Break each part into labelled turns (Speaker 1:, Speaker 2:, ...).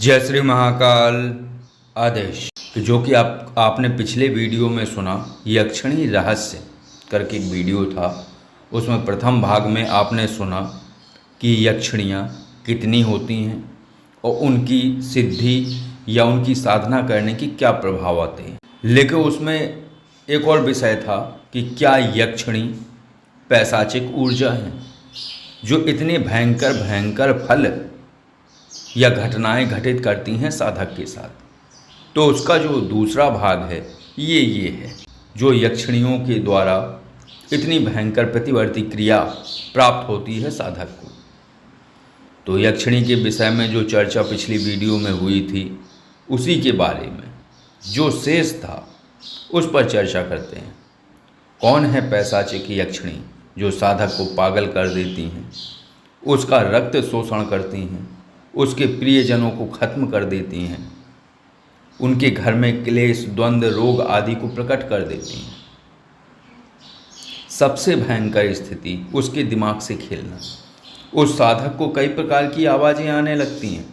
Speaker 1: जय श्री महाकाल। आदेश तो जो कि आपने पिछले वीडियो में सुना, यक्षिणी रहस्य करके एक वीडियो था। उसमें प्रथम भाग में आपने सुना कि यक्षिणियाँ कितनी होती हैं और उनकी सिद्धि या उनकी साधना करने की क्या प्रभाव आते हैं। लेकिन उसमें एक और विषय था कि क्या यक्षिणी पैशाचिक ऊर्जा हैं जो इतने भयंकर भयंकर फल या घटनाएं घटित करती हैं साधक के साथ। तो उसका जो दूसरा भाग है ये है जो यक्षिणियों के द्वारा इतनी भयंकर प्रतिवर्ती क्रिया प्राप्त होती है साधक को। तो यक्षिणी के विषय में जो चर्चा पिछली वीडियो में हुई थी उसी के बारे में जो शेष था उस पर चर्चा करते हैं। कौन है पैशाचिक यक्षिणी जो साधक को पागल कर देती हैं, उसका रक्त शोषण करती हैं, उसके प्रियजनों को खत्म कर देती हैं, उनके घर में क्लेश द्वंद्व रोग आदि को प्रकट कर देती हैं। सबसे भयंकर स्थिति उसके दिमाग से खेलना। उस साधक को कई प्रकार की आवाज़ें आने लगती हैं,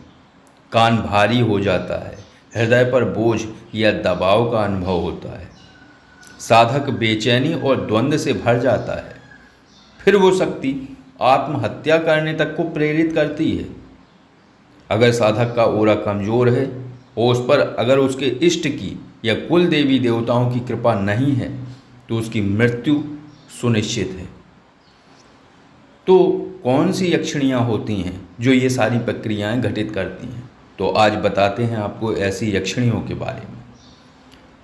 Speaker 1: कान भारी हो जाता है, हृदय पर बोझ या दबाव का अनुभव होता है, साधक बेचैनी और द्वंद्व से भर जाता है। फिर वो शक्ति आत्महत्या करने तक को प्रेरित करती है। अगर साधक का ओरा कमज़ोर है और उस पर अगर उसके इष्ट की या कुल देवी देवताओं की कृपा नहीं है तो उसकी मृत्यु सुनिश्चित है। तो कौन सी यक्षिणियाँ होती हैं जो ये सारी प्रक्रियाएं घटित करती हैं, तो आज बताते हैं आपको ऐसी यक्षिणियों के बारे में।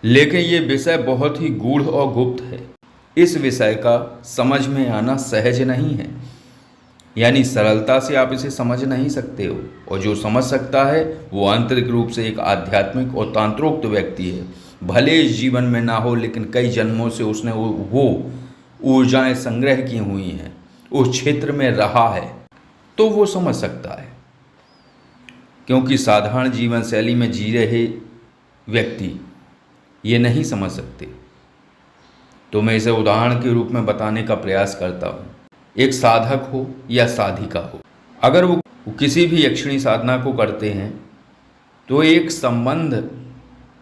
Speaker 1: लेकिन ये विषय बहुत ही गूढ़ और गुप्त है। इस विषय का समझ में आना सहज नहीं है, यानी सरलता से आप इसे समझ नहीं सकते हो। और जो समझ सकता है वो आंतरिक रूप से एक आध्यात्मिक और तांत्रोक्त व्यक्ति है। भले इस जीवन में ना हो लेकिन कई जन्मों से उसने वो ऊर्जाएं संग्रह की हुई हैं, उस क्षेत्र में रहा है, तो वो समझ सकता है। क्योंकि साधारण जीवन शैली में जी रहे व्यक्ति ये नहीं समझ सकते। तो मैं इसे उदाहरण के रूप में बताने का प्रयास करता हूँ। एक साधक हो या साधिका हो, अगर वो किसी भी यक्षिणी साधना को करते हैं तो एक संबंध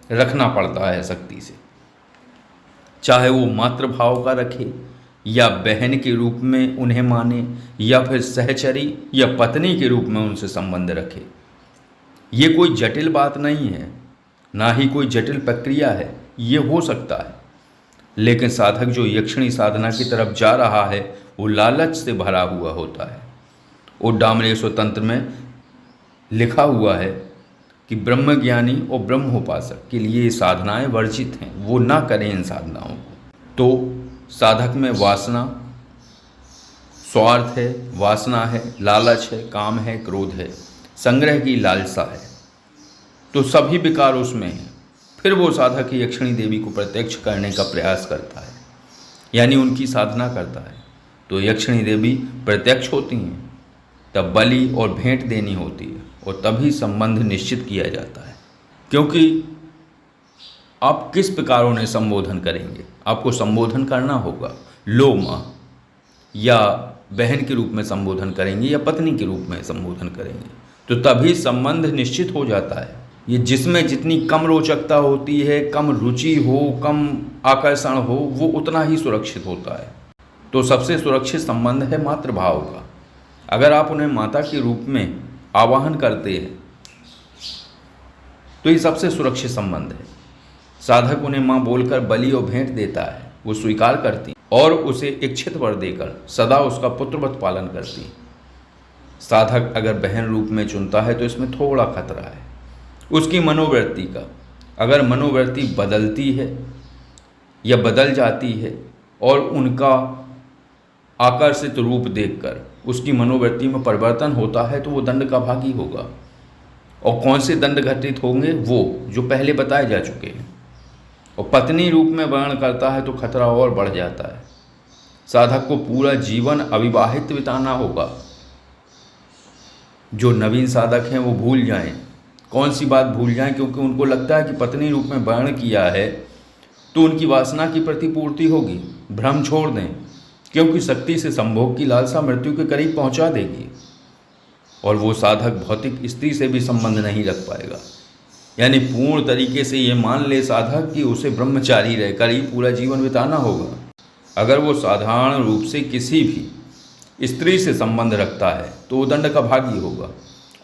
Speaker 1: रखना पड़ता है शक्ति से, चाहे वो मातृभाव का रखे या बहन के रूप में उन्हें माने या फिर सहचरी या पत्नी के रूप में उनसे संबंध रखे। ये कोई जटिल बात नहीं है, ना ही कोई जटिल प्रक्रिया है, ये हो सकता है। लेकिन साधक जो यक्षिणी साधना की तरफ जा रहा है वो लालच से भरा हुआ होता है। उद्दामनेश्वर तंत्र में लिखा हुआ है कि ब्रह्मज्ञानी और ब्रह्मोपासक के लिए ये साधनाएं वर्जित हैं, वो ना करें इन साधनाओं को। तो साधक में वासना, स्वार्थ है, वासना है, लालच है, काम है, क्रोध है, संग्रह की लालसा है, तो सभी विकार उसमें हैं। फिर वो साधक यक्षिणी देवी को प्रत्यक्ष करने का प्रयास करता है, यानी उनकी साधना करता है। तो यक्षिणी देवी प्रत्यक्ष होती हैं, तब बलि और भेंट देनी होती है और तभी संबंध निश्चित किया जाता है। क्योंकि आप किस प्रकार उन्हें संबोधन करेंगे, आपको संबोधन करना होगा। लो माँ या बहन के रूप में संबोधन करेंगे या पत्नी के रूप में संबोधन करेंगे, तो तभी संबंध निश्चित हो जाता है। ये जिसमें जितनी कम रोचकता होती है, कम रुचि हो, कम आकर्षण हो, वो उतना ही सुरक्षित होता है। तो सबसे सुरक्षित संबंध है मातृभाव का। अगर आप उन्हें माता के रूप में आवाहन करते हैं तो ये सबसे सुरक्षित संबंध है। साधक उन्हें माँ बोलकर बलि और भेंट देता है, वो स्वीकार करती और उसे इच्छित वर देकर सदा उसका पुत्रवत पालन करती। साधक अगर बहन रूप में चुनता है तो इसमें थोड़ा खतरा है उसकी मनोवृत्ति का। अगर मनोवृत्ति बदलती है या बदल जाती है और उनका आकर्षित रूप देखकर उसकी मनोवृत्ति में परिवर्तन होता है तो वो दंड का भागी होगा। और कौन से दंड घटित होंगे, वो जो पहले बताए जा चुके हैं। और पत्नी रूप में वर्णन करता है तो खतरा और बढ़ जाता है। साधक को पूरा जीवन अविवाहित बिताना होगा। जो नवीन साधक हैं वो भूल जाएं। कौन सी बात भूल जाएं? क्योंकि उनको लगता है कि पत्नी रूप में वर्ण किया है तो उनकी वासना की प्रतिपूर्ति होगी। भ्रम छोड़ दें, क्योंकि शक्ति से संभोग की लालसा मृत्यु के करीब पहुंचा देगी। और वो साधक भौतिक स्त्री से भी संबंध नहीं रख पाएगा। यानी पूर्ण तरीके से ये मान ले साधक कि उसे ब्रह्मचारी रहकर ही पूरा जीवन बिताना होगा। अगर वो साधारण रूप से किसी भी स्त्री से संबंध रखता है तो वो दंड का भागी होगा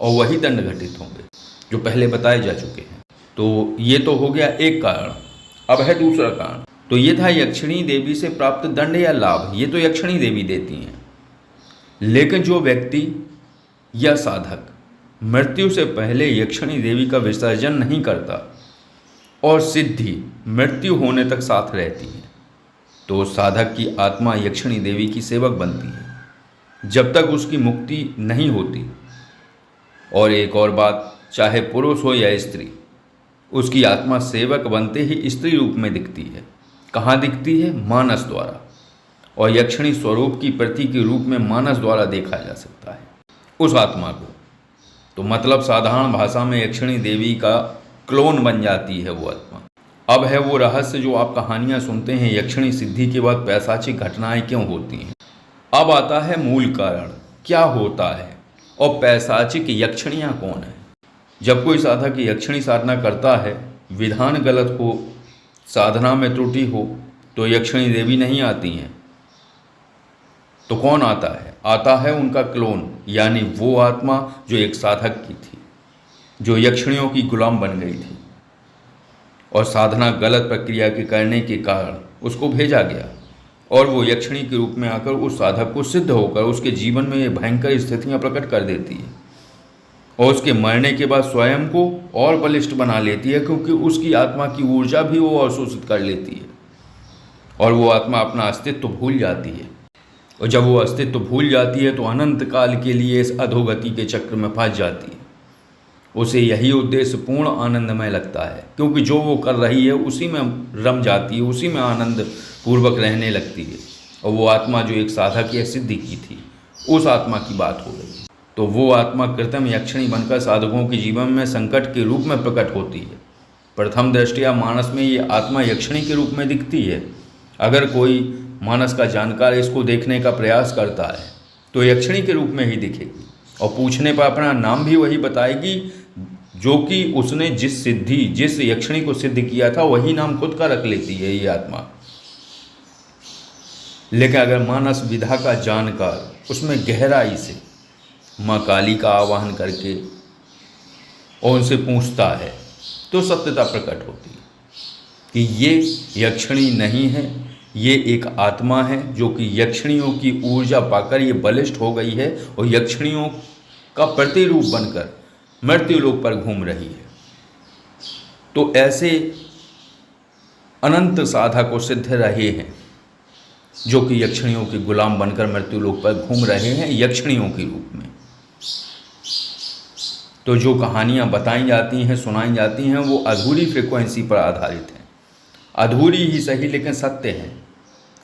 Speaker 1: और वही दंड घटित होंगे जो पहले बताए जा चुके हैं। तो ये तो हो गया एक कारण। अब है दूसरा कारण। तो ये था यक्षिणी देवी से प्राप्त दंड या लाभ। ये तो यक्षिणी देवी देती हैं, लेकिन जो व्यक्ति या साधक मृत्यु से पहले यक्षिणी देवी का विसर्जन नहीं करता और सिद्धि मृत्यु होने तक साथ रहती है, तो साधक की आत्मा यक्षिणी देवी की सेवक बनती है जब तक उसकी मुक्ति नहीं होती। और एक और बात, चाहे पुरुष हो या स्त्री, उसकी आत्मा सेवक बनते ही स्त्री रूप में दिखती है। कहाँ दिखती है? मानस द्वारा। और यक्षिणी स्वरूप की प्रति के रूप में मानस द्वारा देखा जा सकता है उस आत्मा को। तो मतलब साधारण भाषा में यक्षिणी देवी का क्लोन बन जाती है वो आत्मा। अब है वो रहस्य जो आप कहानियाँ सुनते हैं, यक्षिणी सिद्धि के बाद पैशाचिक घटनाएं क्यों होती हैं। अब आता है मूल कारण, क्या होता है और पैशाचिक यक्षिणियाँ कौन है। जब कोई साधक यक्षिणी साधना करता है, विधान गलत हो, साधना में त्रुटि हो, तो यक्षिणी देवी नहीं आती हैं। तो कौन आता है? आता है उनका क्लोन, यानी वो आत्मा जो एक साधक की थी, जो यक्षिणियों की गुलाम बन गई थी और साधना गलत प्रक्रिया के करने के कारण उसको भेजा गया और वो यक्षिणी के रूप में आकर उस साधक को सिद्ध होकर उसके जीवन में ये भयंकर स्थितियाँ प्रकट कर देती है और उसके मरने के बाद स्वयं को और बलिष्ठ बना लेती है, क्योंकि उसकी आत्मा की ऊर्जा भी वो अवशोषित कर लेती है और वो आत्मा अपना अस्तित्व भूल जाती है। और जब वो अस्तित्व भूल जाती है तो अनंत काल के लिए इस अधोगति के चक्र में फंस जाती है। उसे यही उद्देश्य पूर्ण आनंदमय लगता है, क्योंकि जो वो कर रही है उसी में रम जाती है, उसी में आनंद पूर्वक रहने लगती है। और वो आत्मा जो एक साधक या सिद्धि की थी, उस आत्मा की बात हो रही है। तो वो आत्मा कृत्रिम यक्षिणी बनकर साधकों के जीवन में संकट के रूप में प्रकट होती है। प्रथम दृष्टया मानस में ये आत्मा यक्षिणी के रूप में दिखती है। अगर कोई मानस का जानकार इसको देखने का प्रयास करता है तो यक्षिणी के रूप में ही दिखेगी और पूछने पर अपना नाम भी वही बताएगी जो कि उसने जिस यक्षिणी को सिद्ध किया था, वही नाम खुद का रख लेती है ये आत्मा। लेकिन अगर मानस विधा का जानकार उसमें गहराई से माँ काली का आवाहन करके और उनसे पूछता है तो सत्यता प्रकट होती है कि ये यक्षिणी नहीं है, ये एक आत्मा है जो कि यक्षिणियों की ऊर्जा पाकर ये बलिष्ठ हो गई है और यक्षिणियों का प्रतिरूप बनकर मृत्यु लोक पर घूम रही है। तो ऐसे अनंत साधक और सिद्ध रहे हैं जो कि यक्षिणियों के गुलाम बनकर मृत्यु लोक पर घूम रहे हैं यक्षिणियों के रूप में। तो जो कहानियाँ बताई जाती हैं, सुनाई जाती हैं, वो अधूरी फ्रिक्वेंसी पर आधारित हैं। अधूरी ही सही लेकिन सत्य है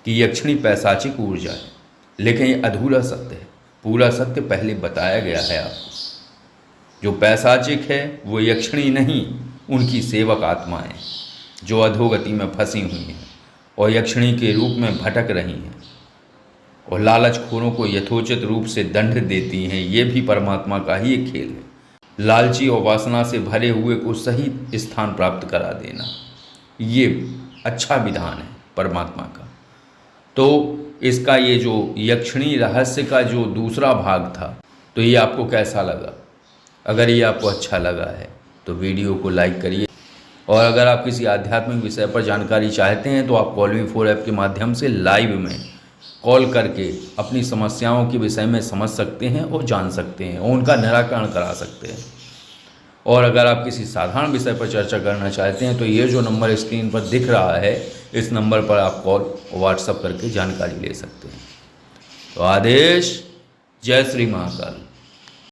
Speaker 1: कि यक्षिणी पैशाचिक ऊर्जा है, लेकिन ये अधूरा सत्य है। पूरा सत्य पहले बताया गया है आपको। जो पैशाचिक है वो यक्षिणी नहीं, उनकी सेवक आत्माएं जो अधोगति में फंसी हुई हैं और यक्षिणी के रूप में भटक रही हैं और लालचखोरों को यथोचित रूप से दंड देती हैं। ये भी परमात्मा का ही एक खेल है। लालची और वासना से भरे हुए को सही स्थान प्राप्त करा देना, ये अच्छा विधान है परमात्मा का। तो इसका ये जो यक्षिणी रहस्य का जो दूसरा भाग था, तो ये आपको कैसा लगा? अगर ये आपको अच्छा लगा है तो वीडियो को लाइक करिए, और अगर आप किसी आध्यात्मिक विषय पर जानकारी चाहते हैं तो आप कॉल-मी-4 ऐप के माध्यम से लाइव में कॉल करके अपनी समस्याओं के विषय में समझ सकते हैं और जान सकते हैं और उनका निराकरण करा सकते हैं। और अगर आप किसी साधारण विषय पर चर्चा करना चाहते हैं तो ये जो नंबर स्क्रीन पर दिख रहा है, इस नंबर पर आप कॉल और व्हाट्सएप करके जानकारी ले सकते हैं। तो आदेश, जय श्री महाकाल।